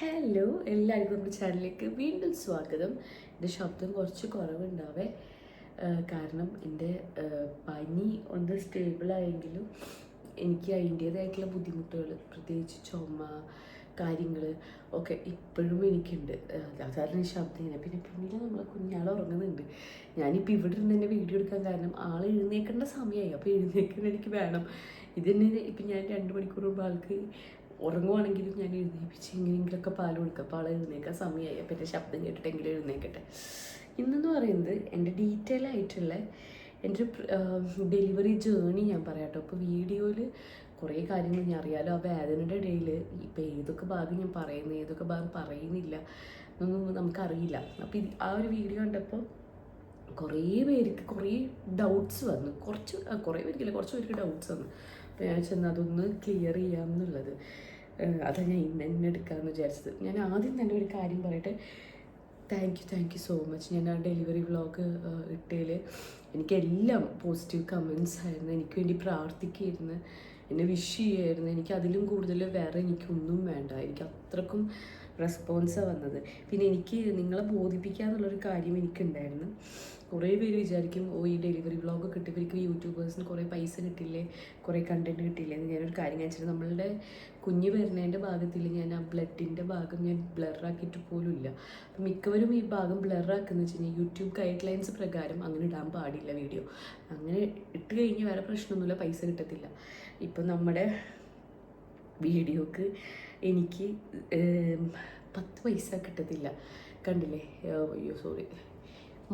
Hello, എല്ലാവർക്കും നമ്മുടെ ചാനലിലേക്ക് വീണ്ടും സ്വാഗതം. എൻ്റെ ശബ്ദം കുറച്ച് കുറവുണ്ടാവേ, കാരണം എൻ്റെ പനി ഒന്ന് സ്റ്റേബിളായെങ്കിലും എനിക്ക് അതിൻ്റേതായിട്ടുള്ള ബുദ്ധിമുട്ടുകൾ, പ്രത്യേകിച്ച് ചുമ കാര്യങ്ങൾ ഒക്കെ ഇപ്പോഴും എനിക്കുണ്ട്. അതാണ് ശബ്ദം ഇങ്ങനെ. പിന്നെ പിന്നീട് നമ്മളെ കുഞ്ഞാൾ ഉറങ്ങുന്നുണ്ട്. ഞാനിപ്പോൾ ഇവിടെ നിന്ന് തന്നെ വീഡിയോ എടുക്കാൻ കാരണം ആൾ എഴുന്നേക്കേണ്ട സമയമായി. അപ്പോൾ എഴുന്നേക്കാൻ എനിക്ക് വേണം. ഇതന്നെ ഇപ്പം ഞാൻ 2 മണിക്കൂർ മുമ്പ് ആൾക്ക് ഉറങ്ങുവാണെങ്കിലും ഞാൻ എഴുന്നേൽപ്പിച്ച് എങ്ങനെയെങ്കിലുമൊക്കെ പാൽ കൊടുക്കുക. അപ്പോൾ ആൾ എഴുന്നേക്കാൻ സമയമായി. അപ്പോൾ എൻ്റെ ശബ്ദം കേട്ടിട്ടെങ്കിലും എഴുന്നേക്കട്ടെ. ഇന്നെന്ന് പറയുന്നത് എൻ്റെ ഡീറ്റെയിൽ ആയിട്ടുള്ള എൻ്റെ ഡെലിവറി ജേണി ഞാൻ പറയാം കേട്ടോ. അപ്പോൾ വീഡിയോയിൽ കുറേ കാര്യങ്ങൾ ഞാൻ അറിയാലോ. ആ വേദനയുടെ ഇടയിൽ ഇപ്പോൾ ഏതൊക്കെ ഭാഗം ഞാൻ പറയുന്നത്, ഏതൊക്കെ ഭാഗം പറയുന്നില്ല എന്നൊന്നും നമുക്കറിയില്ല. അപ്പോൾ ആ ഒരു വീഡിയോ കണ്ടപ്പോൾ കുറേ പേർക്ക് കുറേ ഡൗട്ട്സ് വന്നു. കുറേ പേർക്കില്ല, കുറച്ച് പേർക്ക് ഡൗട്ട്സ് വന്നു. അപ്പോൾ ഞാൻ ചെന്ന് അതൊന്ന് ക്ലിയർ ചെയ്യാമെന്നുള്ളത്, അതാണ് ഞാൻ ഇന്ന് എടുക്കാമെന്ന് വിചാരിച്ചത്. ഞാൻ ആദ്യം തന്നെ ഒരു കാര്യം പറയട്ടെ. Thank you so much. ഞാൻ ആ ഡെലിവറി വ്ളോഗ് ഇട്ടതിൽ എനിക്കെല്ലാം പോസിറ്റീവ് കമൻസ് ആയിരുന്നു. എനിക്ക് വേണ്ടി പ്രാർത്ഥിക്കുകയായിരുന്നു, എന്നെ വിഷ് ചെയ്യുമായിരുന്നു. എനിക്ക് അതിലും കൂടുതൽ വേറെ എനിക്കൊന്നും വേണ്ട. എനിക്ക് അത്രക്കും റെസ്പോൺസാണ് വന്നത്. പിന്നെ എനിക്ക് നിങ്ങളെ ബോധിപ്പിക്കുക എന്നുള്ളൊരു കാര്യം എനിക്കുണ്ടായിരുന്നു. കുറേ പേര് വിചാരിക്കും, ഈ ഡെലിവറി വ്ളോഗ് കിട്ടിയവർക്ക് യൂട്യൂബേഴ്സിന് കുറേ പൈസ കിട്ടില്ലേ, കുറേ കണ്ടൻറ്റ് കിട്ടില്ലേ എന്ന്. ഞാനൊരു കാര്യം വെച്ചാൽ നമ്മളുടെ കുഞ്ഞ് വരുന്നതിൻ്റെ ഭാഗത്തിൽ ഞാൻ ആ ബ്ലഡിൻ്റെ ഭാഗം ഞാൻ ബ്ലറാക്കിയിട്ട് പോലും ഇല്ല. അപ്പം മിക്കവരും ഈ ഭാഗം ബ്ലറാക്കുന്നത് വെച്ച് കഴിഞ്ഞാൽ യൂട്യൂബ് ഗൈഡ് ലൈൻസ് പ്രകാരം അങ്ങനെ ഇടാൻ പാടില്ല വീഡിയോ. അങ്ങനെ ഇട്ട് കഴിഞ്ഞാൽ വേറെ പ്രശ്നമൊന്നുമില്ല, പൈസ കിട്ടത്തില്ല. ഇപ്പം നമ്മുടെ വീഡിയോക്ക് എനിക്ക് 10 പൈസ കിട്ടത്തില്ല. കണ്ടില്ലേ? അയ്യോ സോറി,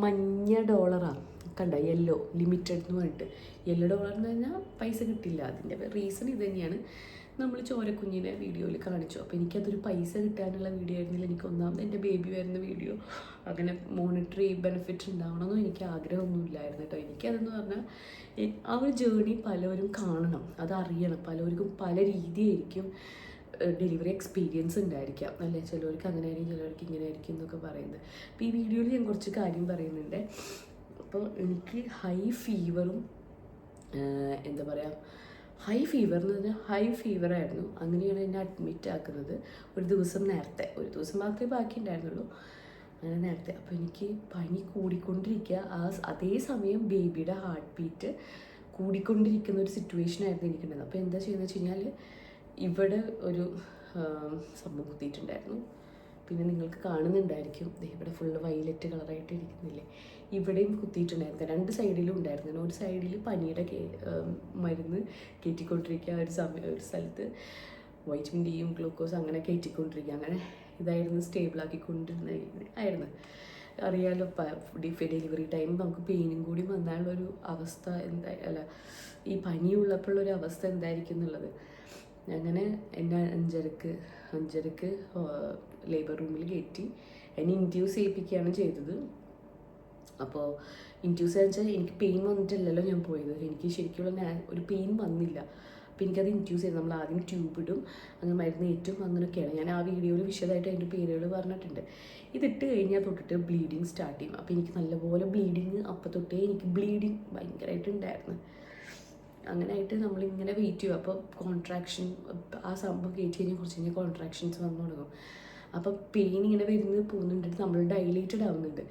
മഞ്ഞ ഡോളറാണ് കണ്ട, യെല്ലോ ലിമിറ്റഡ് എന്ന് പറഞ്ഞിട്ട്. യെല്ലോ ഡോളർ എന്ന് പറഞ്ഞാൽ പൈസ കിട്ടില്ല. അതിൻ്റെ റീസൺ ഇത് തന്നെയാണ്. നമ്മൾ ചോരക്കുഞ്ഞിനെ വീഡിയോയിൽ കാണിച്ചു. അപ്പോൾ എനിക്കതൊരു പൈസ കിട്ടാനുള്ള വീഡിയോ ആയിരുന്നില്ല. എനിക്ക് ഒന്നാമത് എൻ്റെ ബേബി വരുന്ന വീഡിയോ അങ്ങനെ മോണിറ്ററി ബെനിഫിറ്റ് ഉണ്ടാവണമെന്നും എനിക്ക് ആഗ്രഹമൊന്നുമില്ലായിരുന്നു കേട്ടോ. എനിക്കതെന്ന് പറഞ്ഞാൽ ആ ഒരു ജേണി പലവരും കാണണം, അതറിയണം. പലവർക്കും പല രീതിയായിരിക്കും ഡെലിവറി എക്സ്പീരിയൻസ് ഉണ്ടായിരിക്കാം അല്ലേ. ചിലവർക്ക് അങ്ങനെ ആയിരിക്കും, ചിലവർക്ക് ഇങ്ങനെ ആയിരിക്കും എന്നൊക്കെ പറയുന്നത്. അപ്പോൾ ഈ വീഡിയോയിൽ ഞാൻ കുറച്ച് കാര്യം പറയുന്നുണ്ട്. അപ്പോൾ എനിക്ക് ഹൈ ഫീവറും എന്താ പറയുക, ഹൈ ഫീവർ എന്ന് പറഞ്ഞാൽ ഹൈ ഫീവറായിരുന്നു. അങ്ങനെയാണ് എന്നെ അഡ്മിറ്റ് ആക്കുന്നത്. ഒരു ദിവസം മാത്രമേ ബാക്കി ഉണ്ടായിരുന്നുള്ളൂ, അങ്ങനെ നേരത്തെ. അപ്പോൾ എനിക്ക് പനി കൂടിക്കൊണ്ടിരിക്കുക. അതേ സമയം ബേബിയുടെ ഹാർട്ട് ബീറ്റ് കൂടിക്കൊണ്ടിരിക്കുന്ന ഒരു സിറ്റുവേഷനായിരുന്നു എനിക്കുണ്ടായിരുന്നത്. അപ്പോൾ എന്താ ചെയ്യുന്നത് വെച്ച് കഴിഞ്ഞാൽ ഇവിടെ ഒരു സംഭവം കുത്തിയിട്ടുണ്ടായിരുന്നു. പിന്നെ നിങ്ങൾക്ക് കാണുന്നുണ്ടായിരിക്കും, ഇവിടെ ഫുള്ള് വയലറ്റ് കളറായിട്ട് ഇരിക്കുന്നില്ലേ, ഇവിടെയും കുത്തിയിട്ടുണ്ടായിരുന്നു. 2 സൈഡിലും ഉണ്ടായിരുന്നു. ഒരു സൈഡിൽ പനിയുടെ മരുന്ന് കയറ്റിക്കൊണ്ടിരിക്കുക, ഒരു സ്ഥലത്ത് വൈറ്റമിൻ ഡിയും ഗ്ലൂക്കോസ് അങ്ങനെ കയറ്റിക്കൊണ്ടിരിക്കുക. അങ്ങനെ ഇതായിരുന്നു സ്റ്റേബിളാക്കിക്കൊണ്ടിരുന്നായിരുന്നു. അറിയാമല്ലോ, ഡെലിവറി ടൈം നമുക്ക് പെയിനും കൂടി വന്നാലുള്ളൊരു അവസ്ഥ ഈ പനിയുള്ളപ്പോഴുള്ളൊരു അവസ്ഥ എന്തായിരിക്കും എന്നുള്ളത്. അങ്ങനെ എന്നെ 5:30 ലേബർ റൂമിൽ കയറ്റി എന്നെ ഇൻഡ്യൂസ് ചെയ്യിപ്പിക്കുകയാണ് ചെയ്തത്. അപ്പോൾ ഇൻഡ്യൂസ് വെച്ചാൽ എനിക്ക് പെയിൻ വന്നിട്ടില്ലല്ലോ ഞാൻ പോയത്. എനിക്ക് ശരിക്കുള്ള ഒരു പെയിൻ വന്നില്ല. അപ്പോൾ എനിക്കത് ഇൻഡ്യൂസ് ചെയ്ത് നമ്മൾ ആദ്യം ട്യൂബ് ഇടും, അങ്ങനെ മരുന്ന് ഏറ്റും, അങ്ങനെയൊക്കെയാണ്. ഞാൻ ആ വീഡിയോയിൽ വിശദമായിട്ട് അതിൻ്റെ പേരുകൾ പറഞ്ഞിട്ടുണ്ട്. ഇതിട്ട് കഴിഞ്ഞാൽ തൊട്ടിട്ട് ബ്ലീഡിങ് സ്റ്റാർട്ട് ചെയ്യും. അപ്പോൾ എനിക്ക് നല്ലപോലെ ബ്ലീഡിങ്, അപ്പോൾ തൊട്ടേ എനിക്ക് ബ്ലീഡിങ് ഭയങ്കരമായിട്ടുണ്ടായിരുന്നു. അങ്ങനെയായിട്ട് നമ്മളിങ്ങനെ വെയിറ്റ് ചെയ്യും. അപ്പോൾ കോൺട്രാക്ഷൻ, ആ സംഭവം കയറ്റി കഴിഞ്ഞാൽ കുറച്ച് കഴിഞ്ഞാൽ കോൺട്രാക്ഷൻസ് വന്നു തുടങ്ങും. അപ്പോൾ പെയിൻ ഇങ്ങനെ വരുന്നത് പോകുന്നുണ്ട്, നമ്മൾ ഡൈലേറ്റഡ് ആവുന്നുണ്ട്.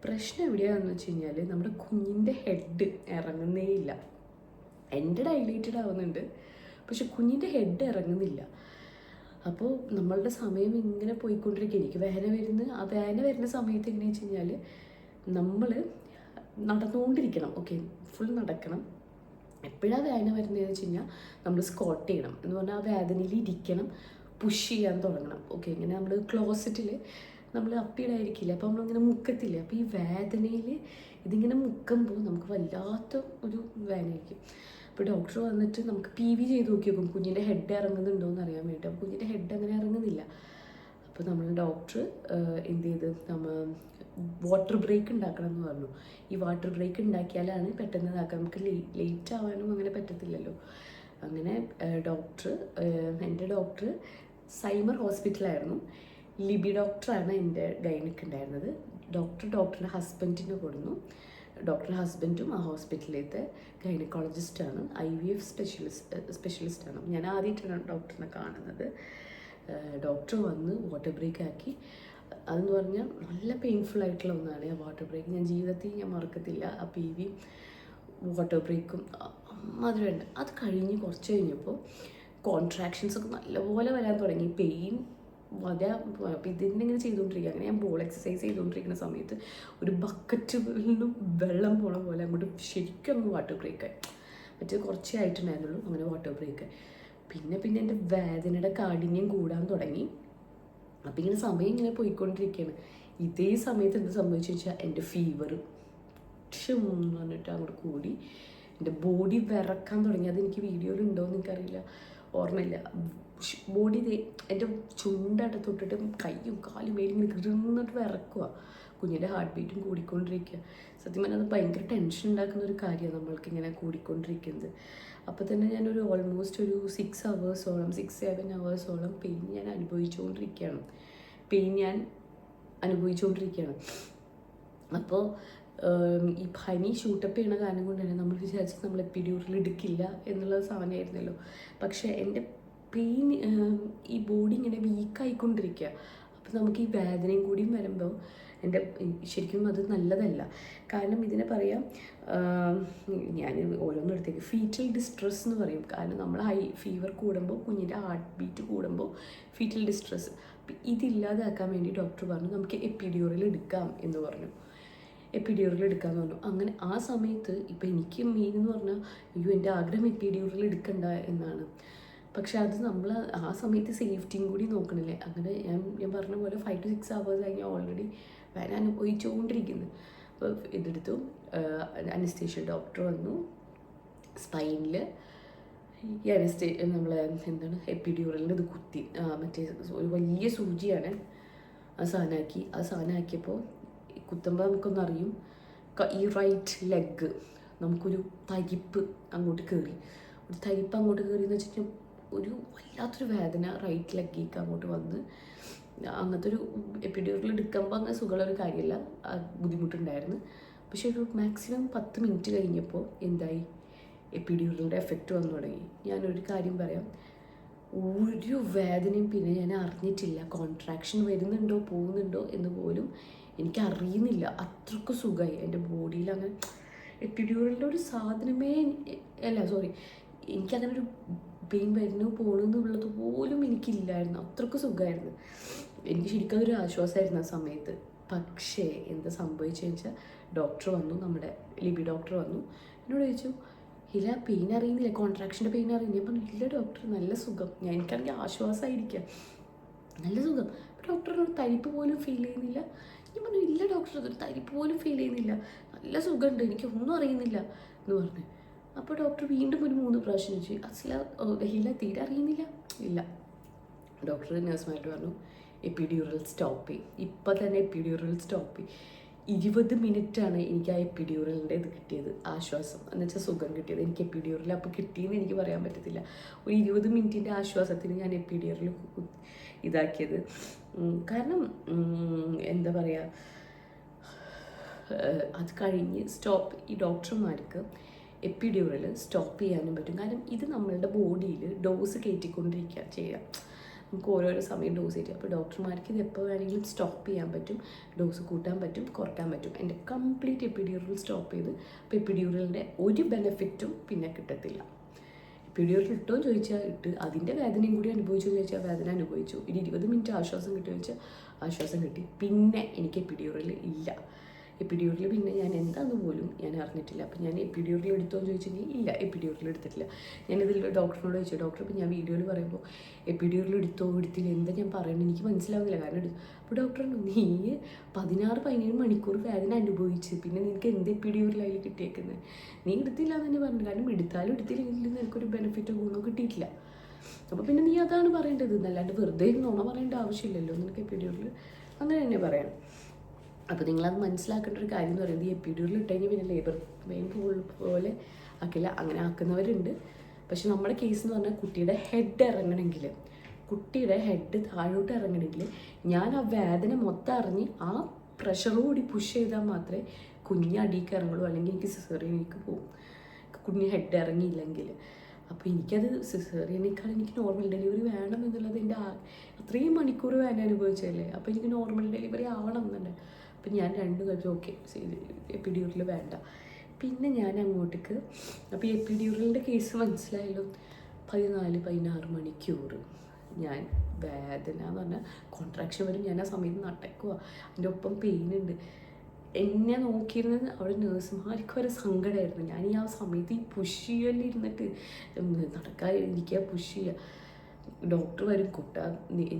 പ്രശ്നം എവിടെയാണെന്ന് വെച്ച് കഴിഞ്ഞാൽ നമ്മുടെ കുഞ്ഞിൻ്റെ ഹെഡ് ഇറങ്ങുന്നേ ഇല്ല. എൻ്റെ ഡൈലേറ്റഡ് ആവുന്നുണ്ട്, പക്ഷെ കുഞ്ഞിൻ്റെ ഹെഡ് ഇറങ്ങുന്നില്ല. അപ്പോൾ നമ്മളുടെ സമയം ഇങ്ങനെ പോയിക്കൊണ്ടിരിക്കുക. എനിക്ക് വേദന വരുന്ന സമയത്ത് എങ്ങനെയാണെന്ന് വെച്ച് കഴിഞ്ഞാൽ നമ്മൾ നടന്നുകൊണ്ടിരിക്കണം. ഓക്കെ, ഫുൾ നടക്കണം. എപ്പോഴാണ് വേദന വരുന്നതെന്ന് വെച്ച് കഴിഞ്ഞാൽ നമ്മൾ സ്ക്വാട്ട് ചെയ്യണം, എന്ന് പറഞ്ഞാൽ ആ വേദനയിൽ ഇരിക്കണം, പുഷ് ചെയ്യാൻ തുടങ്ങണം. ഓക്കെ, ഇങ്ങനെ നമ്മൾ ക്ലോസറ്റിൽ നമ്മൾ അപ്പിയിടായിരിക്കില്ല, അപ്പോൾ നമ്മളിങ്ങനെ മുക്കത്തില്ല. അപ്പോൾ ഈ വേദനയിൽ ഇതിങ്ങനെ മുക്കുമ്പോൾ നമുക്ക് വല്ലാത്ത ഒരു വേദനയായിരിക്കും. അപ്പോൾ ഡോക്ടർ വന്നിട്ട് നമുക്ക് PV ചെയ്ത് നോക്കും കുഞ്ഞിൻ്റെ ഹെഡ് ഇറങ്ങുന്നുണ്ടോ എന്ന് അറിയാൻ വേണ്ടി. അപ്പോൾ കുഞ്ഞിൻ്റെ ഹെഡ് അങ്ങനെ ഇറങ്ങുന്നില്ല. അപ്പോൾ നമ്മൾ ഡോക്ടർ എന്ത് ചെയ്ത് വാട്ടർ ബ്രേക്ക് ഉണ്ടാക്കണം എന്ന് പറഞ്ഞു. ഈ വാട്ടർ ബ്രേക്ക് ഉണ്ടാക്കിയാലാണ് പെട്ടെന്ന് ഇതാക്കാം. നമുക്ക് ലേറ്റ് ആവാനും അങ്ങനെ പറ്റത്തില്ലല്ലോ. അങ്ങനെ എൻ്റെ ഡോക്ടർ സൈമർ ഹോസ്പിറ്റലായിരുന്നു. ലിബി ഡോക്ടറാണ് എൻ്റെ ഗൈനക്ക് ഉണ്ടായിരുന്നത്. ഡോക്ടറിൻ്റെ ഹസ്ബൻഡിനെ കൊടുന്നു. ഡോക്ടറുടെ ഹസ്ബൻഡും ആ ഹോസ്പിറ്റലിലത്തെ ഗൈനക്കോളജിസ്റ്റാണ്, IVF സ്പെഷ്യലിസ്റ്റാണ്. ഞാൻ ആദ്യമായിട്ടാണ് ഡോക്ടറിനെ കാണുന്നത്. ഡോക്ടർ വന്ന് വാട്ടർ ബ്രേക്ക് ആക്കി. അതെന്ന് പറഞ്ഞാൽ നല്ല പെയിൻഫുൾ ആയിട്ടുള്ള ഒന്നാണ് ആ വാട്ടർ ബ്രേക്ക്. ഞാൻ ജീവിതത്തിൽ ഞാൻ മറക്കത്തില്ല ആ PV വാട്ടർ ബ്രേക്കും മധുരമുണ്ട്. അത് കഴിഞ്ഞ് കുറച്ച് കഴിഞ്ഞപ്പോൾ കോൺട്രാക്ഷൻസ് ഒക്കെ നല്ലപോലെ വരാൻ തുടങ്ങി. പെയിൻ അപ്പോൾ ഇതിങ്ങനെ ചെയ്തുകൊണ്ടിരിക്കുക. അങ്ങനെ ഞാൻ ബോൾ എക്സസൈസ് ചെയ്തുകൊണ്ടിരിക്കുന്ന സമയത്ത് ഒരു ബക്കറ്റിൽ നിന്നും വെള്ളം പോണ പോലെ അങ്ങോട്ട് ശരിക്കും അങ്ങ് വാട്ടർ ബ്രേക്കായി. മറ്റേ കുറച്ചേ ആയിട്ടുണ്ടായിരുന്നുള്ളൂ അങ്ങനെ വാട്ടർ ബ്രേക്ക്. പിന്നെ എൻ്റെ വേദനയുടെ കാഠിന്യം കൂടാൻ തുടങ്ങി. അപ്പം ഇങ്ങനെ സമയം ഇങ്ങനെ പോയിക്കൊണ്ടിരിക്കുകയാണ്. ഇതേ സമയത്ത് എന്ത് സംഭവിച്ചു വെച്ചാൽ എൻ്റെ ഫീവർ എന്ന് പറഞ്ഞിട്ട് അങ്ങോട്ട് കൂടി എൻ്റെ ബോഡി വിറക്കാൻ തുടങ്ങി. അതെനിക്ക് വീഡിയോയിൽ ഉണ്ടോയെന്ന് എനിക്കറിയില്ല, ഓർമ്മയില്ല. ബോഡി എൻ്റെ ചുണ്ടട തൊട്ടിട്ട് കയ്യും കാലും മേലിങ്ങനെ കിടന്നിട്ട് വിറക്കുക. കുഞ്ഞിൻ്റെ ഹാർട്ട് ബീറ്റും കൂടിക്കൊണ്ടിരിക്കുക. സത്യം പറഞ്ഞാൽ അത് ഭയങ്കര ടെൻഷൻ ഉണ്ടാക്കുന്ന ഒരു കാര്യമാണ് നമ്മൾക്കിങ്ങനെ കൂടിക്കൊണ്ടിരിക്കുന്നത്. അപ്പോൾ തന്നെ ഞാനൊരു ഓൾമോസ്റ്റ് ഒരു 6-7 hours പെയിൻ ഞാൻ അനുഭവിച്ചുകൊണ്ടിരിക്കുകയാണ്. അപ്പോൾ ഈ പനി ഷൂട്ടപ്പ് ചെയ്യുന്ന കാരണം കൊണ്ട് തന്നെ നമ്മൾ വിചാരിച്ചത് നമ്മൾ എപ്പിഡ്യൂറൽ എടുക്കില്ല എന്നുള്ള സാധനമായിരുന്നല്ലോ. പക്ഷേ എൻ്റെ പെയിൻ ഈ ബോഡി ഇങ്ങനെ വീക്കായിക്കൊണ്ടിരിക്കുക. അപ്പോൾ നമുക്ക് ഈ വേദനയും കൂടിയും വരുമ്പോൾ ശരിക്കും അത് നല്ലതല്ല. കാരണം ഇതിനെ പറയാം, ഞാൻ ഓരോന്നും എടുത്തേക്ക് ഫീറ്റൽ ഡിസ്ട്രെസ് എന്ന് പറയും. കാരണം നമ്മൾ ഫീവർ കൂടുമ്പോൾ കുഞ്ഞിൻ്റെ ഹാർട്ട് ബീറ്റ് കൂടുമ്പോൾ ഫീറ്റൽ ഡിസ്ട്രെസ്. ഇതില്ലാതാക്കാൻ വേണ്ടി ഡോക്ടർ പറഞ്ഞു നമുക്ക് എപ്പിഡ്യൂറൽ എടുക്കാം എന്ന് പറഞ്ഞു. അങ്ങനെ ആ സമയത്ത് ഇപ്പം എനിക്ക് മെയിൻ എന്ന് പറഞ്ഞാൽ അയ്യോ എൻ്റെ ആഗ്രഹം എപ്പിഡ്യൂറൽ എടുക്കണ്ട എന്നാണ്. പക്ഷെ അത് നമ്മൾ ആ സമയത്ത് സേഫ്റ്റിയും കൂടി നോക്കണില്ലേ. അങ്ങനെ ഞാൻ പറഞ്ഞ പോലെ 5 to 6 hours ആയി ഞാൻ ഓൾറെഡി വേദന അനുഭവിച്ചുകൊണ്ടിരിക്കുന്നു. അപ്പോൾ ഇതെടുത്തു. അനസ്തേഷ്യ ഡോക്ടർ വന്നു. സ്പൈനിൽ ഈ നമ്മളെ എപ്പിഡ്യൂറലിൻ്റെ ഇത് കുത്തി. മറ്റേ ഒരു വലിയ സൂചിയാണ്. ആ സാധനമാക്കിയപ്പോൾ കുത്തുമ്പോൾ നമുക്കൊന്നറിയും ഈ റൈറ്റ് ലെഗ് നമുക്കൊരു തരിപ്പ് അങ്ങോട്ട് കയറി എന്ന് വെച്ചിട്ടുണ്ടെങ്കിൽ ഒരു വല്ലാത്തൊരു വേദന റൈറ്റ് ലെഗിലേക്ക് അങ്ങോട്ട് വന്ന്. അങ്ങനത്തെ ഒരു എപ്പിഡ്യൂറൽ എടുക്കുമ്പോൾ അങ്ങനെ സുഖമുള്ളൊരു കാര്യമല്ല, ബുദ്ധിമുട്ടുണ്ടായിരുന്നു. പക്ഷെ ഒരു മാക്സിമം 10 minutes കഴിഞ്ഞപ്പോൾ എന്തായി, എപ്പിഡ്യൂറലിൻ്റെ എഫക്റ്റ് വന്നു തുടങ്ങി. ഞാനൊരു കാര്യം പറയാം, ഒരു വേദനയും പിന്നെ ഞാൻ അറിഞ്ഞിട്ടില്ല. കോൺട്രാക്ഷൻ വരുന്നുണ്ടോ പോകുന്നുണ്ടോ എന്ന് പോലും എനിക്കറിയുന്നില്ല. അത്രയ്ക്ക് സുഖമായി എൻ്റെ ബോഡിയിൽ. അങ്ങനെ എപ്പിഡ്യൂറലിൻ്റെ ഒരു സാധനമേ എനിക്കങ്ങനെ ഒരു പെയിൻ വരുന്നു പോകണമെന്നുള്ളത് പോലും എനിക്കില്ലായിരുന്നു. അത്രയ്ക്ക് സുഖമായിരുന്നു. എനിക്ക് ശരിക്കും അതൊരു ആശ്വാസമായിരുന്നു ആ സമയത്ത്. പക്ഷേ എന്താ സംഭവിച്ചതെന്ന് വെച്ചാൽ ഡോക്ടർ വന്നു, നമ്മുടെ ലിബി ഡോക്ടർ വന്നു. എന്നോട് ചോദിച്ചു, ഇല്ല പെയിൻ അറിയുന്നില്ല, കോൺട്രാക്ഷൻ്റെ പെയിൻ അറിയുന്നില്ല. ഞാൻ പറഞ്ഞു ഇല്ല ഡോക്ടർ, നല്ല സുഖം. എനിക്കാണെങ്കിൽ ആശ്വാസമായിരിക്കാം, നല്ല സുഖം. അപ്പോൾ ഡോക്ടറിനൊരു തരിപ്പ് പോലും ഫീൽ ചെയ്യുന്നില്ല. ഞാൻ പറഞ്ഞു ഇല്ല ഡോക്ടർ, അതൊരു തരിപ്പ് പോലും ഫീൽ ചെയ്യുന്നില്ല, നല്ല സുഖമുണ്ട്, എനിക്കൊന്നും അറിയുന്നില്ല എന്ന് പറഞ്ഞു. അപ്പോൾ ഡോക്ടർ വീണ്ടും ഒരു 3 പ്രാവശ്യം ചോദിച്ചു, ഇല്ല തീരെ അറിയുന്നില്ല. ഇല്ല. ഡോക്ടർ നഴ്സുമായിട്ട് പറഞ്ഞു എപ്പിഡ്യൂറൽ സ്റ്റോപ്പ് ചെയ്യും, ഇപ്പം തന്നെ എപ്പിഡ്യൂറൽ സ്റ്റോപ്പ് ചെയ്യും. 20 minute എനിക്ക് ആ എപ്പിഡ്യൂറലിൻ്റെ ഇത് കിട്ടിയത്, ആശ്വാസം എന്ന് വെച്ചാൽ സുഖം കിട്ടിയത്. എനിക്ക് എപ്പിഡ്യൂറൽ അപ്പോൾ കിട്ടിയെന്ന് എനിക്ക് പറയാൻ പറ്റത്തില്ല. ഒരു 20 minute ആശ്വാസത്തിന് ഞാൻ എപ്പിഡ്യൂറൽ ഇതാക്കിയത്. കാരണം എന്താ പറയുക, അത് കഴിഞ്ഞ് ഈ ഡോക്ടർമാർക്ക് എപ്പിഡ്യൂറൽ സ്റ്റോപ്പ് ചെയ്യാനും പറ്റും. കാരണം ഇത് നമ്മളുടെ ബോഡിയിൽ ഡോസ് കയറ്റിക്കൊണ്ടിരിക്കുക ചെയ്യുക. നമുക്ക് ഓരോരോ സമയം ഡോസ് കയറ്റുക. അപ്പോൾ ഡോക്ടർമാർക്ക് ഇത് എപ്പോൾ വേണമെങ്കിലും സ്റ്റോപ്പ് ചെയ്യാൻ പറ്റും, ഡോസ് കൂട്ടാൻ പറ്റും, കുറയ്ക്കാൻ പറ്റും. എൻ്റെ കംപ്ലീറ്റ് എപ്പിഡ്യൂറൽ സ്റ്റോപ്പ് ചെയ്ത് അപ്പോൾ എപ്പിഡ്യൂറലിൻ്റെ ഒരു ബെനിഫിറ്റും പിന്നെ കിട്ടത്തില്ല. എപ്പിഡ്യൂറൽ ഇട്ടോ ചോദിച്ചാൽ ഇട്ട്, അതിൻ്റെ വേദനയും കൂടി അനുഭവിച്ചു ചോദിച്ചാൽ വേദന അനുഭവിച്ചു. ഇനി 20 minute ആശ്വാസം കിട്ടുമോ ചോദിച്ചാൽ ആശ്വാസം കിട്ടി. പിന്നെ എനിക്ക് എപ്പിഡ്യൂറൽ ഇല്ല. എപ്പിഡ്യൂറൽ പിന്നെ ഞാൻ എന്താണെന്ന് പോലും ഞാൻ അറിഞ്ഞിട്ടില്ല. അപ്പോൾ ഞാൻ എപ്പിഡ്യൂറൽ എടുത്തോന്ന് ചോദിച്ചിട്ടുണ്ടെങ്കിൽ ഇല്ല, എപ്പിഡ്യൂറൽ എടുത്തിട്ടില്ല. ഞാനിതിൽ ഡോക്ടറിനോട് ചോദിച്ചു, ഡോക്ടർ ഇപ്പോൾ ഞാൻ വീഡിയോയിൽ പറയുമ്പോൾ എപ്പിഡ്യൂറൽ എടുത്തില്ല എന്താ ഞാൻ പറയുന്നത് എനിക്ക് മനസ്സിലാവുന്നില്ല. കാരണം അപ്പോൾ ഡോക്ടർ നീ 16-17 മണിക്കൂർ വേദന അനുഭവിച്ച് പിന്നെ നിനക്ക് എന്ത് എപ്പിഡ്യൂറലായി കിട്ടിയേക്കുന്നത്, നീ എടുത്തില്ല എന്ന് തന്നെ പറഞ്ഞു. കാരണം എടുത്തില്ലെങ്കിലും നിനക്കൊരു ബെനിഫിറ്റോ ഗുണമോ കിട്ടിയിട്ടില്ല. അപ്പോൾ പിന്നെ നീ അതാണ് പറയേണ്ടത്, അല്ലാണ്ട് വെറുതെ നുണ പറയേണ്ട ആവശ്യമില്ലല്ലോ, നിനക്ക് എപ്പിഡ്യൂറൽ അങ്ങനെ തന്നെ പറയണം. അപ്പോൾ നിങ്ങളത് മനസ്സിലാക്കേണ്ട ഒരു കാര്യം എന്ന് പറയുന്നത്, ഈ എപ്പിഡ്യൂറൽ ഇട്ട് കഴിഞ്ഞാൽ പിന്നെ ലേബർ പെയിൻ പോലെ ആക്കില്ല, അങ്ങനെ ആക്കുന്നവരുണ്ട്. പക്ഷെ നമ്മുടെ കേസ് എന്ന് പറഞ്ഞാൽ കുട്ടിയുടെ ഹെഡ് ഇറങ്ങണമെങ്കിൽ, കുട്ടിയുടെ ഹെഡ് താഴോട്ട് ഇറങ്ങണമെങ്കിൽ ഞാൻ ആ വേദന മൊത്തം അറിഞ്ഞ് ആ പ്രഷറോടി പുഷ് ചെയ്താൽ മാത്രമേ കുഞ്ഞ് അടിയിലേക്ക് ഇറങ്ങുള്ളൂ. അല്ലെങ്കിൽ എനിക്ക് സിസേറിയനിലേക്ക് പോകും, കുഞ്ഞ് ഹെഡ് ഇറങ്ങിയില്ലെങ്കിൽ. അപ്പോൾ എനിക്കത് സിസേറിയനേക്കാൾ എനിക്ക് നോർമൽ ഡെലിവറി വേണം എന്നുള്ളത് എൻ്റെ അത്രയും മണിക്കൂർ വേദന അനുഭവിച്ചല്ലേ, അപ്പോൾ എനിക്ക് നോർമൽ ഡെലിവറി ആവണം എന്നുണ്ട്. അപ്പം ഞാൻ രണ്ടും കഴിച്ചു, ഓക്കെ എപ്പിഡ്യൂറൽ വേണ്ട. പിന്നെ ഞാൻ അങ്ങോട്ടേക്ക്, അപ്പോൾ ഈ എപ്പിഡ്യൂറലിൻ്റെ കേസ് മനസ്സിലായല്ലോ. 14-16 മണിക്കൂർ ഞാൻ വേദന എന്ന് പറഞ്ഞാൽ കോൺട്രാക്ഷൻ വരും. ഞാൻ ആ സമയത്ത് നടക്കുക, അതിൻ്റെ ഒപ്പം പെയിനുണ്ട്. എന്നെ നോക്കിയിരുന്നത് അവിടെ നേഴ്സുമാർക്ക് വരെ സങ്കടമായിരുന്നു. ഞാൻ ഈ ആ സമയത്ത് ഈ പുഷ് ചെയ്യലിൽ ഇരുന്നിട്ട് നടക്കാൻ ഇരിക്കുക, പുഷ് ചെയ്യുക. ഡോക്ടർ വരും,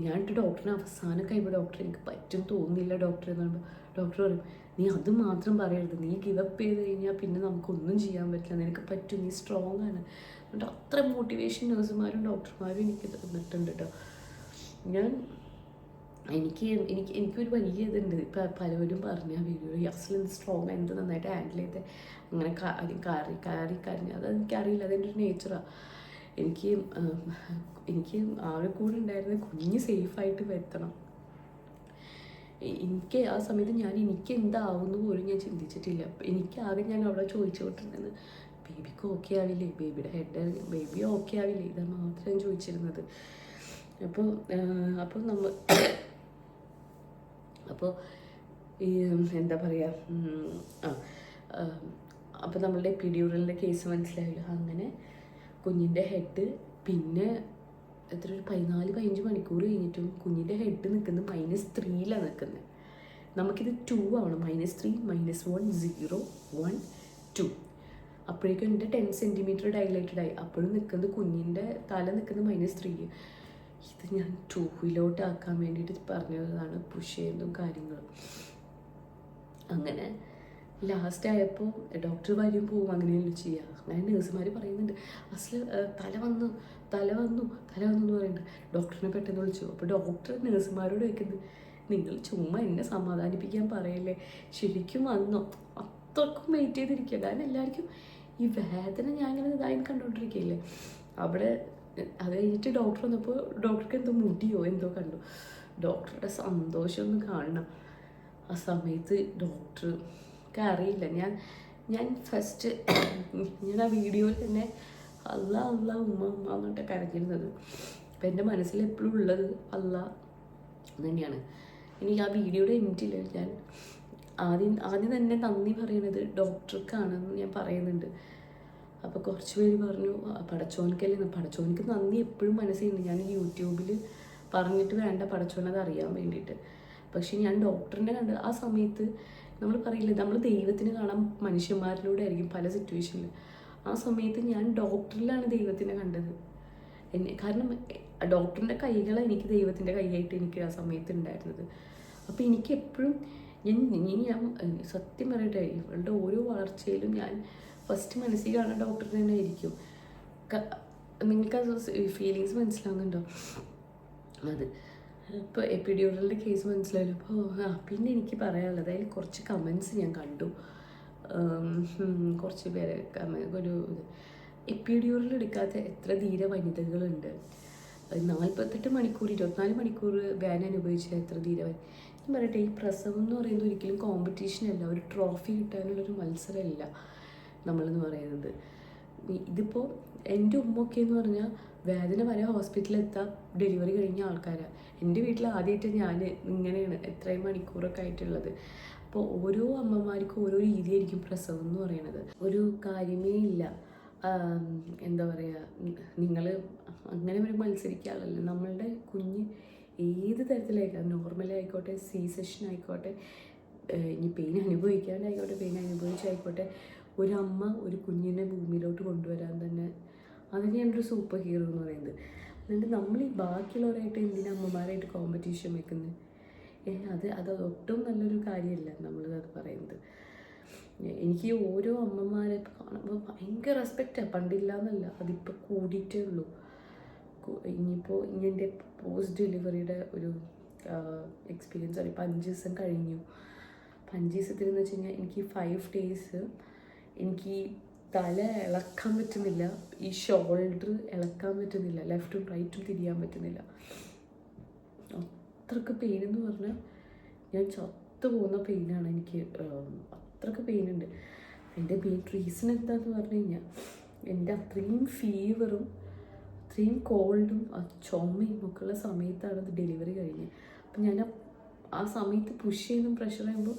ഞാനിട്ട് ഡോക്ടറിന് അവസാനം കഴിയുമ്പോൾ ഡോക്ടർ എനിക്ക് പറ്റും തോന്നുന്നില്ല ഡോക്ടർ എന്ന് പറയുമ്പോൾ ഡോക്ടർ പറയും, നീ അത് മാത്രം പറയരുത്, നീ ഗിവപ്പ് ചെയ്ത് കഴിഞ്ഞാൽ പിന്നെ നമുക്കൊന്നും ചെയ്യാൻ പറ്റില്ല, നിനക്ക് പറ്റും, നീ സ്ട്രോങ് ആണ്. എന്നിട്ട് അത്ര മോട്ടിവേഷൻ നേഴ്സുമാരും ഡോക്ടർമാരും എനിക്ക് തന്നിട്ടുണ്ട് കേട്ടോ. എനിക്കൊരു വലിയ ഇതുണ്ട്. ഇപ്പം പലവരും പറഞ്ഞ വീഡിയോ യസ്ലിൻ സ്ട്രോങ്, എന്ത് നന്നായിട്ട് ഹാൻഡിൽ ചെയ്ത് അങ്ങനെ കരഞ്ഞ് അത് എനിക്കറിയില്ല, അതെൻ്റെ ഒരു നേച്ചറാണ്. എനിക്ക് ആകെ കൂടെ ഉണ്ടായിരുന്ന കുഞ്ഞ് സേഫായിട്ട് വരുത്തണം. എനിക്ക് ആ സമയത്ത് എനിക്ക് എന്താവുന്നു പോലും ഞാൻ ചിന്തിച്ചിട്ടില്ല. എനിക്കാകെ ഞാൻ അവിടെ ചോദിച്ചുകൊണ്ടിരുന്നത് ബേബിക്ക് ഓക്കെ ആവില്ലേ, ബേബിയുടെ ഹെഡ് ബേബി ഓക്കെ ആവില്ലേ, ഇതാണ് മാത്രം ഞാൻ ചോദിച്ചിരുന്നത്. അപ്പോൾ ഈ എന്താ പറയുക, അപ്പോൾ നമ്മളുടെ എപ്പിഡ്യൂറലിൻ്റെ കേസ് മനസ്സിലായല്ലോ. അങ്ങനെ കുഞ്ഞിൻ്റെ ഹെഡ് പിന്നെ എത്ര ഒരു 14-15 മണിക്കൂർ കഴിഞ്ഞിട്ടും കുഞ്ഞിൻ്റെ ഹെഡ് നിൽക്കുന്നത് -3ലാണ് നിൽക്കുന്നത്. നമുക്കിത് 2 ആവണം, -3, -1, 0, 1, 2. അപ്പോഴേക്കും എൻ്റെ 10 സെൻറ്റിമീറ്റർ ഡയലേറ്റഡ് ആയി. അപ്പോഴും നിൽക്കുന്നത് കുഞ്ഞിൻ്റെ തല നിൽക്കുന്നത് -3. ഇത് ഞാൻ 2 ആക്കാൻ വേണ്ടിയിട്ട് പറഞ്ഞതാണ്, പുഷ് ചെയ്യുന്നതും കാര്യങ്ങളും. അങ്ങനെ ലാസ്റ്റ് ആയപ്പോൾ ഡോക്ടർ വരും പോവും, അങ്ങനെയല്ലോ ചെയ്യുക. അങ്ങനെ നേഴ്സുമാർ പറയുന്നുണ്ട്, തല വന്നു എന്ന് പറയുന്നുണ്ട്. ഡോക്ടറിനെ പെട്ടെന്ന് വിളിച്ചു. അപ്പോൾ ഡോക്ടർ നേഴ്സുമാരോട് ചോദിക്കുന്നത്, നിങ്ങൾ ചുമ്മാ എന്നെ സമാധാനിപ്പിക്കാൻ പറയല്ലേ, ശരിക്കും വന്നോ? അത്രക്കും വെയിറ്റ് ചെയ്തിരിക്കുക. കാരണം എല്ലാവർക്കും ഈ വേദന ഞാൻ ഇങ്ങനെ ഇതായി കണ്ടുകൊണ്ടിരിക്കുകയില്ലേ. അവിടെ അത് കഴിഞ്ഞിട്ട് ഡോക്ടർ വന്നപ്പോൾ ഡോക്ടർക്ക് എന്തോ മുടിയോ എന്തോ കണ്ടു. ഡോക്ടറുടെ സന്തോഷം ഒന്ന് കാണണം. ആ സമയത്ത് ഡോക്ടർക്ക് അറിയില്ല, ഞാൻ ഫസ്റ്റ് ഞാൻ ആ വീഡിയോയിൽ തന്നെ അല്ലാ ഉമ്മ എന്നിട്ട് കരഞ്ഞിരുന്നത്. അപ്പം എൻ്റെ മനസ്സിൽ എപ്പോഴും ഉള്ളത് അല്ലാ തന്നെയാണ്. എനിക്ക് ആ വീഡിയോയുടെ എൻഡിൽ ഞാൻ ആദ്യം തന്നെ നന്ദി പറയുന്നത് ഡോക്ടർക്കാണെന്ന് ഞാൻ പറയുന്നുണ്ട്. അപ്പോൾ കുറച്ച് പേര് പറഞ്ഞു പടച്ചോനിക്ക് നന്ദി എപ്പോഴും മനസ്സിലുണ്ട്. ഞാൻ യൂട്യൂബിൽ പറഞ്ഞിട്ട് വേണ്ട പടച്ചോനത് അറിയാൻ വേണ്ടിയിട്ട്. പക്ഷെ ഞാൻ ഡോക്ടറിനെ കണ്ട് ആ സമയത്ത് നമ്മൾ പറയില്ലേ, നമ്മൾ ദൈവത്തിന് കാണാൻ മനുഷ്യന്മാരിലൂടെ ആയിരിക്കും പല സിറ്റുവേഷനിൽ. ആ സമയത്ത് ഞാൻ ഡോക്ടറിലാണ് ദൈവത്തിനെ കണ്ടത്. കാരണം ഡോക്ടറിൻ്റെ കൈകളാണ് എനിക്ക് ദൈവത്തിൻ്റെ കൈയായിട്ട് എനിക്ക് ആ സമയത്ത് ഉണ്ടായിരുന്നത്. അപ്പോൾ എനിക്ക് എപ്പോഴും ഞാൻ സത്യം പറയട്ടെ, ഇവളുടെ ഓരോ വളർച്ചയിലും ഞാൻ ഫസ്റ്റ് മനസ്സിൽ കാണുന്ന ഡോക്ടറിന് തന്നെ ആയിരിക്കും. നിങ്ങൾക്കത് ഫീലിങ്സ് മനസ്സിലാവുന്നുണ്ടോ? അത് ഇപ്പോൾ എപ്പിഡ്യൂറലിൻ്റെ കേസ് മനസ്സിലായല്ലോ. അപ്പോൾ പിന്നെ എനിക്ക് പറയാനുള്ളത്, അതിൽ കുറച്ച് കമൻസ് ഞാൻ കണ്ടു. കുറച്ച് പേര് ഒരു എപ്പിഡ്യൂറൽ എടുക്കാത്ത എത്ര ധീര വനിതകളുണ്ട്. 48 മണിക്കൂർ 24 മണിക്കൂർ വേദന അനുഭവിച്ച എത്ര ധീര. ഞാൻ പറയട്ടെ, ഈ പ്രസവം എന്ന് പറയുന്നത് ഒരിക്കലും കോമ്പറ്റീഷനല്ല, ഒരു ട്രോഫി കിട്ടാനുള്ളൊരു മത്സരമല്ല നമ്മളെന്ന് പറയുന്നത്. ഇതിപ്പോൾ എൻ്റെ ഉമ്മയൊക്കെ എന്ന് പറഞ്ഞാൽ വേദന വരെ ഹോസ്പിറ്റലിലെത്താൻ ഡെലിവറി കഴിഞ്ഞ ആൾക്കാരാണ്. എൻ്റെ വീട്ടിൽ ആദ്യമായിട്ട് ഞാൻ ഇങ്ങനെയാണ് ഇത്രയും മണിക്കൂറൊക്കെ ആയിട്ടുള്ളത്. അപ്പോൾ ഓരോ അമ്മമാർക്കും ഓരോ രീതിയായിരിക്കും പ്രസവം എന്ന് പറയുന്നത്. ഒരു കാര്യമേ ഇല്ല, എന്താ പറയുക, നിങ്ങൾ അങ്ങനെ ഒരു മത്സരിക്കാറില്ല. നമ്മളുടെ കുഞ്ഞ് ഏത് തരത്തിലായിക്കോട്ടെ, നോർമലായിക്കോട്ടെ, C-സെക്ഷൻ ആയിക്കോട്ടെ, ഇനി പെയിൻ അനുഭവിക്കാണ്ടായിക്കോട്ടെ, പെയിൻ അനുഭവിച്ചായിക്കോട്ടെ, ഒരമ്മ ഒരു കുഞ്ഞിനെ ഭൂമിയിലോട്ട് കൊണ്ടുവരാൻ തന്നെ അത് തന്നെയാണ് സൂപ്പർ ഹീറോ എന്ന് പറയുന്നത്. അതുകൊണ്ട് നമ്മൾ ഈ ബാക്കിയുള്ളവരായിട്ട് എന്തിനാ അമ്മമാരായിട്ട് കോമ്പറ്റീഷൻ വെക്കുന്നത്? അത് ഒട്ടും നല്ലൊരു കാര്യമല്ല നമ്മളത് പറയുന്നത്. എനിക്ക് ഓരോ അമ്മമാരെ കാണുമ്പോൾ ഭയങ്കര റെസ്പെക്റ്റാണ്. പണ്ടില്ല എന്നല്ല, അതിപ്പോൾ കൂടിയിട്ടേ ഉള്ളൂ. ഇനിയിപ്പോൾ എൻ്റെ പോസ്റ്റ് ഡെലിവറിയുടെ ഒരു എക്സ്പീരിയൻസ് ആണ്. ഇപ്പോൾ 5 ദിവസം കഴിഞ്ഞു. 5 ദിവസത്തിലെന്ന് വെച്ച് കഴിഞ്ഞാൽ എനിക്ക് 5 ഡേയ്സ് എനിക്ക് തല ഇളക്കാൻ പറ്റുന്നില്ല, ഈ ഷോൾഡർ ഇളക്കാൻ പറ്റുന്നില്ല, ലെഫ്റ്റും റൈറ്റും തിരിയാൻ പറ്റുന്നില്ല. അത്രക്ക് പെയിൻ എന്ന് പറഞ്ഞാൽ ഞാൻ ചത്തു പോകുന്ന പെയിനാണ് എനിക്ക്. അത്രക്ക് പെയിനുണ്ട്. അതിൻ്റെ മെയിൻ റീസൺ എന്താണെന്ന് പറഞ്ഞു കഴിഞ്ഞാൽ എൻ്റെ അത്രയും ഫീവറും അത്രയും കോൾഡും ചുമയും ഒക്കെ ഉള്ള സമയത്താണ് ഇത് ഡെലിവറി കഴിഞ്ഞത്. അപ്പം ഞാൻ ആ സമയത്ത് പുഷ് ചെയ്യുന്നതും പ്രഷർ ചെയ്യുമ്പോൾ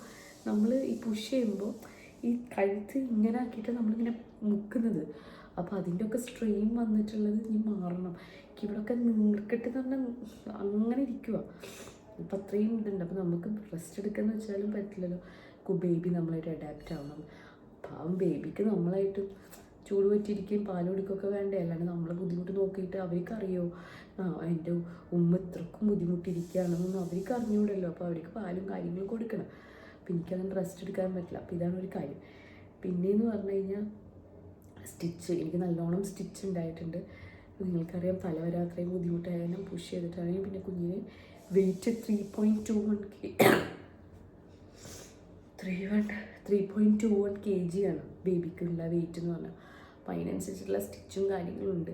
നമ്മൾ ഈ പുഷ് ചെയ്യുമ്പോൾ ഈ കഴുത്ത് ഇങ്ങനെ ആക്കിയിട്ട് നമ്മളിങ്ങനെ മുക്കുന്നത്. അപ്പോൾ അതിൻ്റെ ഒക്കെ സ്ട്രെയിൻ വന്നിട്ടുള്ളത് ഇനി മാറണം. ഇവിടെയൊക്കെ നീർക്കെട്ടെന്ന് പറഞ്ഞാൽ അങ്ങനെ ഇരിക്കുക. അപ്പം അത്രയും ഇതുണ്ട്. അപ്പോൾ നമുക്ക് റെസ്റ്റ് എടുക്കാന്ന് വെച്ചാലും പറ്റില്ലല്ലോ. ബേബി നമ്മളായിട്ട് അഡാപ്റ്റ് ആവണം. പാവം ബേബിക്ക് നമ്മളായിട്ട് ചൂട് പറ്റിയിരിക്കുകയും പാൽ കൊടുക്കുകയൊക്കെ വേണ്ടേ. അല്ലാണ്ട് നമ്മളെ ബുദ്ധിമുട്ട് നോക്കിയിട്ട് അവർക്കറിയോ എൻ്റെ ഉമ്മ ഇത്രക്കും ബുദ്ധിമുട്ടിരിക്കുകയാണെന്നൊന്നും അവർക്ക് അറിഞ്ഞുകൂടല്ലോ. അപ്പോൾ അവർക്ക് പാലും കാര്യങ്ങളും കൊടുക്കണം. അപ്പോൾ എനിക്കങ്ങനെ റെസ്റ്റ് എടുക്കാൻ പറ്റില്ല. അപ്പോൾ ഇതാണ് ഒരു കാര്യം. പിന്നെയെന്ന് പറഞ്ഞു കഴിഞ്ഞാൽ സ്റ്റിച്ച്, എനിക്ക് നല്ലോണം സ്റ്റിച്ച് ഉണ്ടായിട്ടുണ്ട്. നിങ്ങൾക്കറിയാം തലവരാത്രയും ബുദ്ധിമുട്ടായാലും പുഷ് ചെയ്തിട്ടാണെങ്കിൽ. പിന്നെ കുഞ്ഞിന് വെയിറ്റ് 3.21 kg ആണ് ബേബിക്കുള്ള വെയിറ്റ് എന്ന് പറഞ്ഞാൽ. അപ്പോൾ അതിനനുസരിച്ചുള്ള സ്റ്റിച്ചും കാര്യങ്ങളും ഉണ്ട്.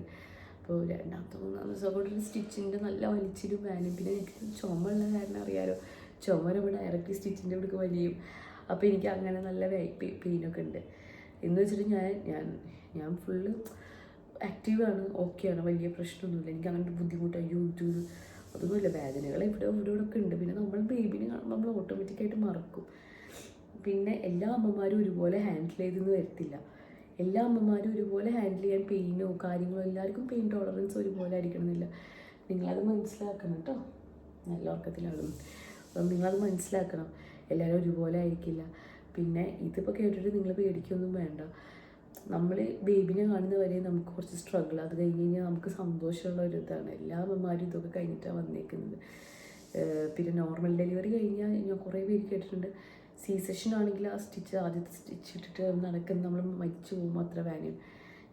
അപ്പോൾ 2-3 ദിവസം കൊണ്ടൊരു സ്റ്റിച്ചിൻ്റെ നല്ല വലിച്ചിലും വേനും. പിന്നെ എനിക്ക് ചുമ ഉള്ള കാരണം അറിയാലോ, ചുമ വരുമ്പോൾ ഡയറക്റ്റ് സ്റ്റിച്ചിൻ്റെ ഇവിടേക്ക് വലിയും. അപ്പോൾ എനിക്ക് അങ്ങനെ നല്ല പെയിനൊക്കെ ഉണ്ട്. എന്ന് വെച്ചിട്ട് ഞാൻ ഫുള്ള് ആക്റ്റീവാണ്, ഓക്കെയാണ്, വലിയ പ്രശ്നമൊന്നുമില്ല. എനിക്ക് അങ്ങനെ ബുദ്ധിമുട്ട് അതൊന്നുമില്ല. വേദനകൾ ഇവിടെ ഒക്കെ ഉണ്ട്. പിന്നെ നമ്മൾ ബേബിനെ കാണുമ്പോൾ നമ്മൾ ഓട്ടോമാറ്റിക്കായിട്ട് മറക്കും. പിന്നെ എല്ലാ അമ്മമാരും ഒരുപോലെ ഹാൻഡിൽ ചെയ്തെന്ന് വരത്തില്ല. എല്ലാ അമ്മമാരും ഒരുപോലെ ഹാൻഡിൽ ചെയ്യാൻ പെയിനോ കാര്യങ്ങളോ, എല്ലാവർക്കും പെയിൻ ടോളറൻസ് ഒരുപോലെ ആയിരിക്കണമെന്നില്ല. നിങ്ങളത് മനസ്സിലാക്കണം കേട്ടോ. നല്ല ഉറക്കത്തിലാണ്. നിങ്ങളത് മനസ്സിലാക്കണം. എല്ലാവരും ഒരുപോലെ ആയിരിക്കില്ല. പിന്നെ ഇതിപ്പോൾ കേട്ടിട്ട് നിങ്ങൾ പേടിക്കൊന്നും വേണ്ട. നമ്മൾ ബേബിനെ കാണുന്നവരെ നമുക്ക് കുറച്ച് സ്ട്രഗിൾ, അത് കഴിഞ്ഞ് കഴിഞ്ഞാൽ നമുക്ക് സന്തോഷമുള്ള ഒരു ഇതാണ്. എല്ലാ അമ്മമാരും ഇതൊക്കെ കഴിഞ്ഞിട്ടാണ് വന്നേക്കുന്നത്. പിന്നെ നോർമൽ ഡെലിവറി കഴിഞ്ഞാൽ ഞാൻ കുറേ പേര് കേട്ടിട്ടുണ്ട്, സി സെക്ഷൻ ആണെങ്കിൽ ആ ആദ്യത്തെ സ്റ്റിച്ച് ഇട്ടിട്ട് നടക്കുന്ന നമ്മൾ മരിച്ചു പോകുമ്പോൾ അത്ര വാനും.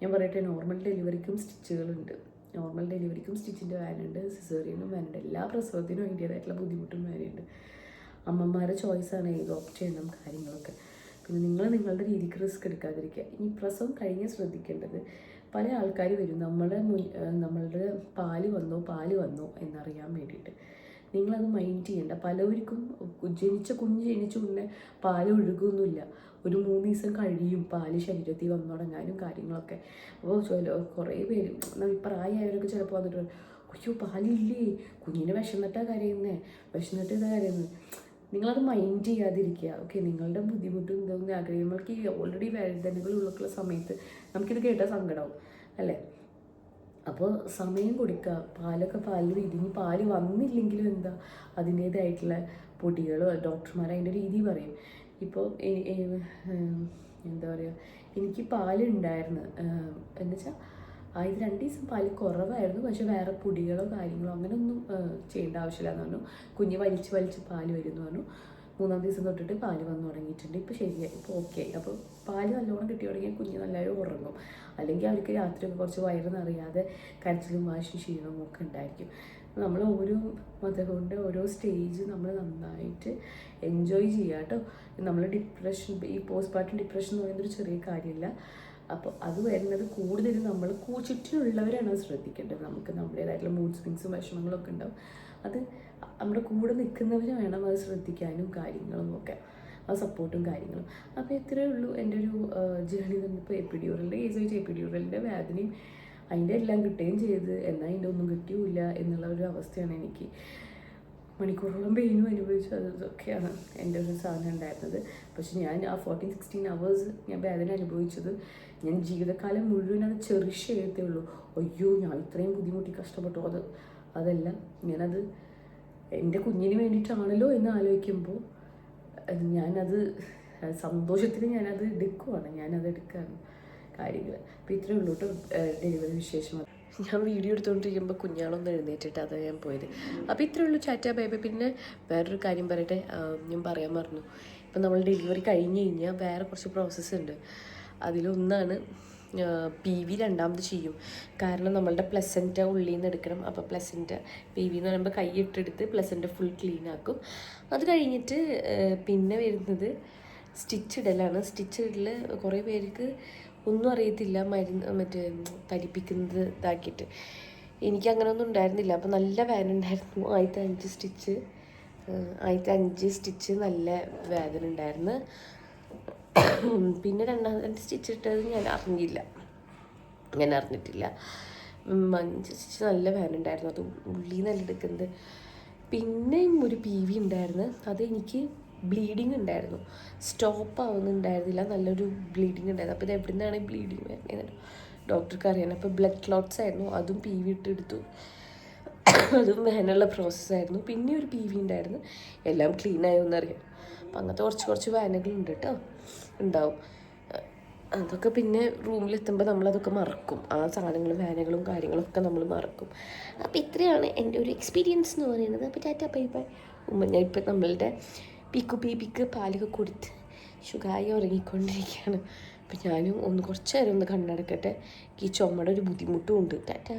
ഞാൻ പറയട്ടെ, നോർമൽ ഡെലിവറിക്കും സ്റ്റിച്ചുകളുണ്ട്. നോർമൽ ഡെലിവറിക്കും സ്റ്റിച്ചിൻ്റെ വാനുണ്ട്, സിസേറിയനും വാനുണ്ട്. എല്ലാ പ്രസവത്തിനും അതിൻ്റേതായിട്ടുള്ള ബുദ്ധിമുട്ടും വാനുണ്ട്. അമ്മമാരുടെ ചോയ്സാണ് ഏത് ഓപ്റ്റ് ചെയ്യണം കാര്യങ്ങളൊക്കെ. പിന്നെ നിങ്ങളുടെ രീതിക്ക് റിസ്ക് എടുക്കാതിരിക്കുക. ഇനി പ്രസവം കഴിഞ്ഞ് ശ്രദ്ധിക്കേണ്ടത്, പല ആൾക്കാർ വരും നമ്മളുടെ പാല് വന്നോ എന്നറിയാൻ വേണ്ടിയിട്ട്. നിങ്ങളത് മൈൻഡ് ചെയ്യേണ്ട. പലവർക്കും കുഞ്ഞ് ജനിച്ച ഉടനെ പാല് ഒഴുകുന്നില്ല. ഒരു 3 ദിവസം കഴിയും പാല് ശരീരത്തിൽ വന്നു തുടങ്ങാനും കാര്യങ്ങളൊക്കെ. അപ്പോൾ കുറേ പേര് പ്രായമായവരൊക്കെ ചിലപ്പോൾ വന്നിട്ട് അയ്യോ പാലില്ലേ, കുഞ്ഞിനെ വിശന്നിട്ടാണ് കരയുന്നത്. നിങ്ങളത് മൈൻഡ് ചെയ്യാതിരിക്കുക. ഓക്കെ, നിങ്ങളുടെ ബുദ്ധിമുട്ടും ഇതൊന്നും ആഗ്രഹം, നമ്മൾക്ക് ഈ ഓൾറെഡി വേദനകളുള്ള സമയത്ത് നമുക്കിത് കേട്ടാൽ സങ്കടമാവും അല്ലേ. അപ്പോൾ സമയം കൊടുക്കുക. പാല് വിരിഞ്ഞ് പാല് വന്നില്ലെങ്കിലും അതിൻ്റേതായിട്ടുള്ള പൊടികളോ ഡോക്ടർമാർ അതിൻ്റെ രീതി പറയും. ഇപ്പോൾ എനിക്ക് പാലുണ്ടായിരുന്നു എന്നുവെച്ചാൽ ആദ്യത്തെ 2 ദിവസം പാല് കുറവായിരുന്നു. പക്ഷെ വേറെ പൊടികളോ കാര്യങ്ങളോ അങ്ങനെയൊന്നും ചെയ്യേണ്ട ആവശ്യമില്ലാന്ന് പറഞ്ഞു. കുഞ്ഞ് വലിച്ച് പാല് വരുമെന്ന് പറഞ്ഞു. 3-ാം ദിവസം തൊട്ടിട്ട് പാല് വന്നു തുടങ്ങിയിട്ടുണ്ട്. ഇപ്പോൾ ശരിയായി, ഇപ്പോൾ ഓക്കെ. അപ്പോൾ പാല് നല്ലോണം കിട്ടി തുടങ്ങിയാൽ കുഞ്ഞ് നല്ലതായി ഉറങ്ങും. അല്ലെങ്കിൽ അവർക്ക് രാത്രിയൊക്കെ കുറച്ച് വയറ് നിറയാതെ കരച്ചിലും വാശിയും ക്ഷീണവും ഒക്കെ ഉണ്ടായിരിക്കും. നമ്മൾ ഓരോ കൊണ്ട് ഓരോ സ്റ്റേജ് നമ്മൾ നന്നായിട്ട് എൻജോയ് ചെയ്യുക കേട്ടോ. നമ്മൾ ഡിപ്രഷൻ, ഈ പോസ്റ്റ്പാർട്ടം ഡിപ്രഷൻ എന്ന് പറയുന്നൊരു ചെറിയ കാര്യമില്ല. അപ്പോൾ അത് വരുന്നത് കൂടുതലും നമ്മൾ ചുറ്റിനുള്ളവരാണ് അത് ശ്രദ്ധിക്കേണ്ടത്. നമുക്ക് നമ്മുടേതായിട്ടുള്ള മൂഡ് സ്വിങ്സും വിഷമങ്ങളൊക്കെ ഉണ്ടാവും. അത് നമ്മുടെ കൂടെ നിൽക്കുന്നവർ വേണം അത് ശ്രദ്ധിക്കാനും കാര്യങ്ങളും ഒക്കെ, ആ സപ്പോർട്ടും കാര്യങ്ങളും. അപ്പോൾ ഇത്രയേ ഉള്ളൂ എൻ്റെ ഒരു ജേണി. ഇപ്പോൾ എപ്പിഡ്യൂറലിൻ്റെ കേസ് വെച്ച് എപ്പിഡ്യൂറലിൻ്റെ വേദനയും അതിൻ്റെ എല്ലാം കിട്ടുകയും ചെയ്ത്, എന്നാൽ അതിൻ്റെ ഒന്നും കിട്ടിയില്ല എന്നുള്ള ഒരു അവസ്ഥയാണ് എനിക്ക്. മണിക്കൂറോളം പെയിനും അനുഭവിച്ചു. അതൊക്കെയാണ് എൻ്റെ ഒരു സാധനം ഉണ്ടായിരുന്നത്. പക്ഷെ ഞാൻ ആ 14-16 hours ഞാൻ വേദന അനുഭവിച്ചത് ഞാൻ ജീവിതകാലം മുഴുവൻ അത് ചെറിഷ് ചെയ്യത്തേ ഉള്ളൂ. അയ്യോ ഞാൻ ഇത്രയും ബുദ്ധിമുട്ടി കഷ്ടപ്പെട്ടു. അതല്ല, ഞാനത് എൻ്റെ കുഞ്ഞിന് വേണ്ടിയിട്ടാണല്ലോ എന്ന് ആലോചിക്കുമ്പോൾ ഞാനത് സന്തോഷത്തിന് ഞാനത് എടുക്കുകയാണ് കാര്യങ്ങൾ. അപ്പോൾ ഇത്രയേ ഉള്ളൂ കേട്ടോ ഡെലിവറി വിശേഷം. ഞാൻ വീഡിയോ എടുത്തുകൊണ്ടിരിക്കുമ്പോൾ കുഞ്ഞാളൊന്ന് എഴുന്നേറ്റിട്ട് അതാണ് ഞാൻ പോയത്. അപ്പോൾ ഇത്രയേ ഉള്ളൂ. Tata bye bye. പിന്നെ വേറൊരു കാര്യം പറയട്ടെ, ഞാൻ പറയാൻ മറന്നു. ഇപ്പം നമ്മൾ ഡെലിവറി കഴിഞ്ഞ് കഴിഞ്ഞാൽ വേറെ കുറച്ച് പ്രോസസ്സ് ഉണ്ട്. അതിലൊന്നാണ് PV 2ാമത് ചെയ്യും. കാരണം നമ്മളുടെ പ്ലസൻറ്റ ഉള്ളിൽ നിന്ന് എടുക്കണം. അപ്പോൾ പ്ലസൻറ്റ PV എന്ന് പറയുമ്പോൾ കൈയിട്ടെടുത്ത് പ്ലസൻറ്റ ഫുൾ ക്ലീൻ ആക്കും. അത് കഴിഞ്ഞിട്ട് പിന്നെ വരുന്നത് സ്റ്റിച്ച് ഇടലാണ്. സ്റ്റിച്ച് ഇടൽ കുറേ പേർക്ക് ഒന്നും അറിയത്തില്ല, മറ്റേ തരിപ്പിക്കുന്നത് ഇതാക്കിയിട്ട്. എനിക്ക് അങ്ങനെയൊന്നും ഉണ്ടായിരുന്നില്ല. അപ്പോൾ നല്ല വേദന ഉണ്ടായിരുന്നു. ആദ്യത്തെ 5 സ്റ്റിച്ച് നല്ല വേദന ഉണ്ടായിരുന്നു. പിന്നെ 2ാമത്തെ സ്റ്റിച്ച് ഇട്ടത് ഞാൻ അറിഞ്ഞില്ല. അങ്ങനെ അറിഞ്ഞിട്ടില്ല. മഞ്ജു ചേച്ചി നല്ല വേനുണ്ടായിരുന്നു, അത് ഉള്ളിൽ നിന്നല്ല എടുക്കുന്നത്. പിന്നെയും ഒരു പി വി ഉണ്ടായിരുന്നു, അത് എനിക്ക് ബ്ലീഡിങ് ഉണ്ടായിരുന്നു, സ്റ്റോപ്പ് ആവുന്നുണ്ടായിരുന്നില്ല, നല്ലൊരു ബ്ലീഡിങ് ഉണ്ടായിരുന്നു. അപ്പോൾ ഇത് എവിടെ നിന്നാണ് ബ്ലീഡിങ് വരുന്നത് ഡോക്ടർക്ക് അറിയാൻ. അപ്പോൾ ബ്ലഡ് ക്ലോട്ട്സ് ആയിരുന്നു, അതും പി വി ഇട്ടെടുത്തു. അതും വേനുള്ള പ്രോസസ്സായിരുന്നു. പിന്നെ ഒരു പി വി ഉണ്ടായിരുന്നു, എല്ലാം ക്ലീൻ ആയോന്നറിയാം. അപ്പം അങ്ങനത്തെ കുറച്ച് വേനകളുണ്ട് കേട്ടോ, ഉണ്ടാവും. അതൊക്കെ പിന്നെ റൂമിലെത്തുമ്പോൾ നമ്മളതൊക്കെ മറക്കും, ആ സാധനങ്ങളും വേനകളും കാര്യങ്ങളൊക്കെ നമ്മൾ മറക്കും. അപ്പോൾ ഇത്രയാണ് എൻ്റെ ഒരു എക്സ്പീരിയൻസ് എന്ന് പറയുന്നത്. അപ്പോൾ ടാറ്റാ ബൈ ബൈ. ഞാൻ ഇപ്പം നമ്മളുടെ പിക്കു ബേബിക്ക് പാലൊക്കെ കൊടുത്ത് സുഖമായി ഉറങ്ങിക്കൊണ്ടിരിക്കുകയാണ്. അപ്പം ഞാനും കുറച്ച് നേരം ഒന്ന് കണ്ണടക്കട്ടെ, ഈ ചുമയുടെ ഒരു ബുദ്ധിമുട്ടും ഉണ്ട്. ടാറ്റാ.